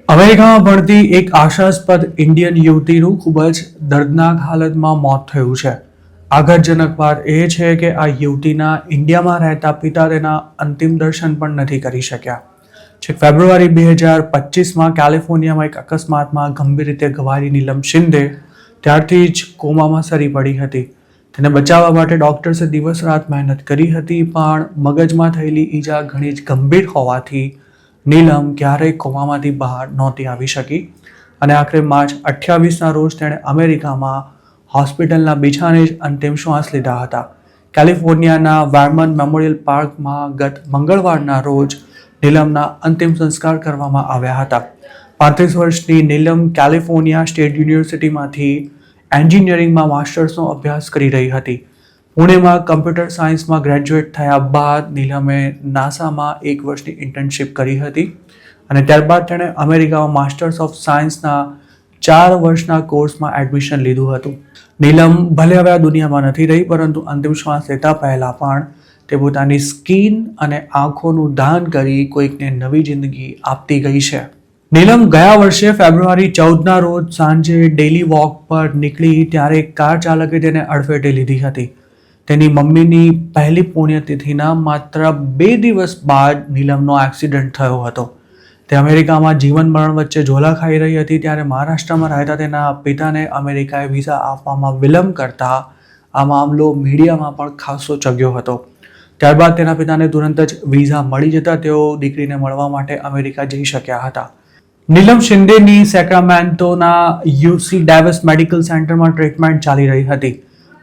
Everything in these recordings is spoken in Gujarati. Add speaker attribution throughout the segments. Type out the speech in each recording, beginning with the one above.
Speaker 1: અમેરિકામાં ભણતી એક આશાસ્પદ ઇન્ડિયન યુવતીનું ખૂબ જ દર્દનાક હાલતમાં મોત થયું છે. આઘાતજનક વાત એ છે કે આ યુવતીના ઇન્ડિયામાં રહેતા પિતા તેના અંતિમ દર્શન પણ નથી કરી શક્યા. છેક ફેબ્રુઆરી 2025માં કેલિફોર્નિયામાં એક અકસ્માતમાં ગંભીર રીતે ઘવાયેલી નીલમ શિંદે ત્યારથી જ કોમામાં સરી પડી હતી. તેને બચાવવા માટે ડોક્ટર્સે દિવસ રાત મહેનત કરી હતી, પણ મગજમાં થયેલી ઈજા ઘણી જ ગંભીર હોવાથી નીલમ ક્યારેય કોમામાંથી બહાર નહોતી આવી શકી અને આખરે માર્ચ 28ના રોજ તેણે અમેરિકામાં હોસ્પિટલના બિછાને જ અંતિમ શ્વાસ લીધા હતા. કેલિફોર્નિયાના વાર્મન મેમોરિયલ પાર્કમાં ગત મંગળવારના રોજ નીલમના અંતિમ સંસ્કાર કરવામાં આવ્યા હતા. 35 વર્ષની નીલમ કેલિફોર્નિયા સ્ટેટ યુનિવર્સિટીમાંથી એન્જિનિયરિંગમાં માસ્ટર્સનો અભ્યાસ કરી રહી હતી. પુણેમાં કમ્પ્યુટર સાયન્સમાં ગ્રેજ્યુએટ થયા બાદ નીલમે નાસામાં 1 વર્ષની ઇન્ટર્નશિપ કરી હતી અને ત્યારબાદ તેણે અમેરિકામાં માસ્ટર્સ ઓફ સાયન્સના 4 વર્ષના કોર્સમાં એડમિશન લીધું હતું. નીલમ ભલે હવે આ દુનિયામાં નથી રહી, પરંતુ અંતિમ શ્વાસ લેતા પહેલા પણ તે પોતાની સ્કિન અને આંખોનું દાન કરી કોઈકને નવી જિંદગી આપતી ગઈ છે. નીલમ ગયા વર્ષે ફેબ્રુઆરી 14ના રોજ સાંજે ડેલી વોક પર નીકળી ત્યારે એક કાર ચાલકે તેને અડફેટે લીધી હતી. તેની મમ્મીની પહેલી પુણ્યતિથિના માત્ર 2 દિવસ બાદ નીલમનો એક્સિડન્ટ થયો હતો. તે અમેરિકામાં જીવન મરણ વચ્ચે ઝોલા ખાઈ રહી હતી ત્યારે મહારાષ્ટ્રમાં રહેતા તેના પિતાને અમેરિકાએ વિઝા આપવામાં વિલંબ કરતા આ મામલો મીડિયામાં પણ ખાસો ચગ્યો હતો. ત્યારબાદ તેના પિતાને તુરંત જ વિઝા મળી જતા તેઓ દીકરીને મળવા માટે અમેરિકા જઈ શક્યા હતા. નીલમ શિંદેની સેક્રામેન્ટોના યુસી ડેવિસ મેડિકલ સેન્ટરમાં ટ્રીટમેન્ટ ચાલી રહી હતી.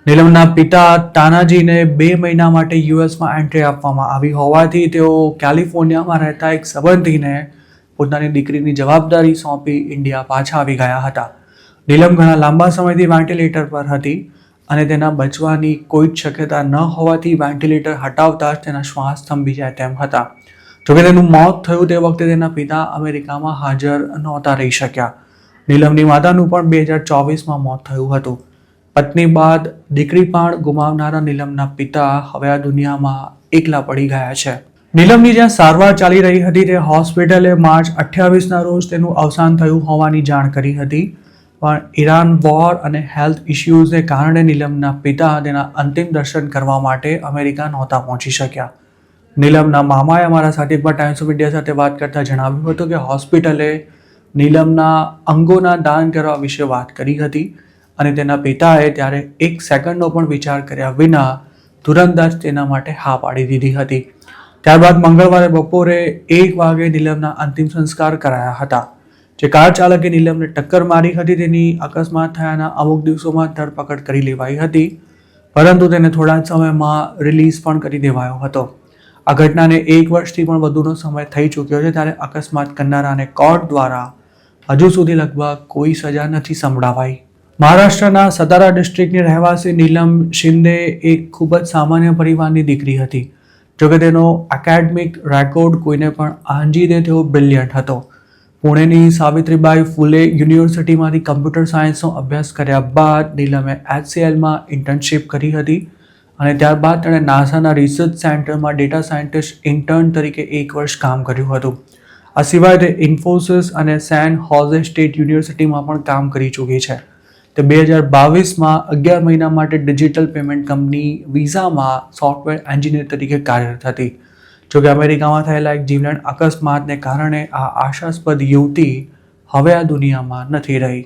Speaker 1: નીલમના પિતા તાનાજીને 2 મહિના માટે યુએસમાં એન્ટ્રી આપવામાં આવી હોવાથી તેઓ કેલિફોર્નિયામાં રહેતા એક સંબંધીને પોતાની દીકરીની જવાબદારી સોંપી ઇન્ડિયા પાછા આવી ગયા હતા. નીલમ ઘણા લાંબા સમયથી વેન્ટિલેટર પર હતી અને તેના બચવાની કોઈ જ શક્યતા ન હોવાથી વેન્ટિલેટર હટાવતા જ તેના શ્વાસ થંભી જાય તેમ હતા. જોકે તેનું મોત થયું તે વખતે તેના પિતા અમેરિકામાં હાજર નહોતા રહી શક્યા. નીલમની માતાનું પણ 2024માં મોત થયું હતું. પત્ની બાદ દીકરી પણ ગુમાવનારા નીલમના પિતા હવે આ દુનિયામાં એકલા પડી ગયા છે. નીલમની જ્યાં સારવાર ચાલી રહી હતી તે હોસ્પિટલે માર્ચ 28ના રોજ તેનું અવસાન થયું હોવાની જાણ કરી હતી, પણ ઈરાન વોર અને હેલ્થ ઇશ્યુઝને કારણે નીલમના પિતા તેના અંતિમ દર્શન કરવા માટે અમેરિકા નહોતા પહોંચી શક્યા. નીલમના મામાએ અમારા સાથે એકવાર ટાઈમ્સ ઓફ ઇન્ડિયા સાથે વાત કરતા જણાવ્યું હતું કે હોસ્પિટલે નીલમના અંગોના દાન કરવા વિશે વાત કરી હતી અને તેના પિતાએ ત્યારે 1 સેકન્ડનો પણ વિચાર કર્યા વિના તુરંત જ તેના માટે હા પાડી દીધી હતી. ત્યારબાદ મંગળવારે બપોરે 1 વાગે નીલમના અંતિમ સંસ્કાર કરાયા હતા. જે કાર ચાલકે નીલમને ટક્કર મારી હતી તેની અકસ્માત થયાના અમુક દિવસોમાં ધરપકડ કરી લેવાઈ હતી, પરંતુ તેને થોડા જ સમયમાં રિલીઝ પણ કરી દેવાયો હતો. આ ઘટનાને 1 વર્ષથી પણ વધુનો સમય થઈ ચૂક્યો છે ત્યારે અકસ્માત કરનારાને કોર્ટ દ્વારા હજુ સુધી લગભગ કોઈ સજા નથી સંભળાવાઈ. મહારાષ્ટ્રના સતારા ડિસ્ટ્રિક્ટની રહેવાસી નીલમ શિંદે એક ખૂબ જ સામાન્ય પરિવારની દીકરી હતી. જોકે તેનો એકેડમિક રેકોર્ડ કોઈને પણ આંજી દે તેવો બ્રિલિયન્ટ હતો. પુણેની સાવિત્રીબાઈ ફુલે યુનિવર્સિટીમાંથી કમ્પ્યુટર સાયન્સનો અભ્યાસ કર્યા બાદ નીલમે HCLમાં ઇન્ટર્નશિપ કરી હતી અને ત્યારબાદ તેણે નાસાના રિસર્ચ સેન્ટરમાં ડેટા સાયન્ટિસ્ટ ઇન્ટર્ન તરીકે 1 વર્ષ કામ કર્યું હતું. આ સિવાય તે ઇન્ફોસિસ અને સેન હોઝે સ્ટેટ યુનિવર્સિટીમાં પણ કામ કરી ચૂકી છે. તે 2022માં 11 મહિના માટે ડિજિટલ પેમેન્ટ કંપની વિઝામાં સોફ્ટવેર એન્જિનિયર તરીકે કાર્યરત હતી. જોકે અમેરિકામાં થયેલા એક જીવલેણ અકસ્માતને કારણે આ આશાસ્પદ યુવતી હવે આ દુનિયામાં નથી રહી.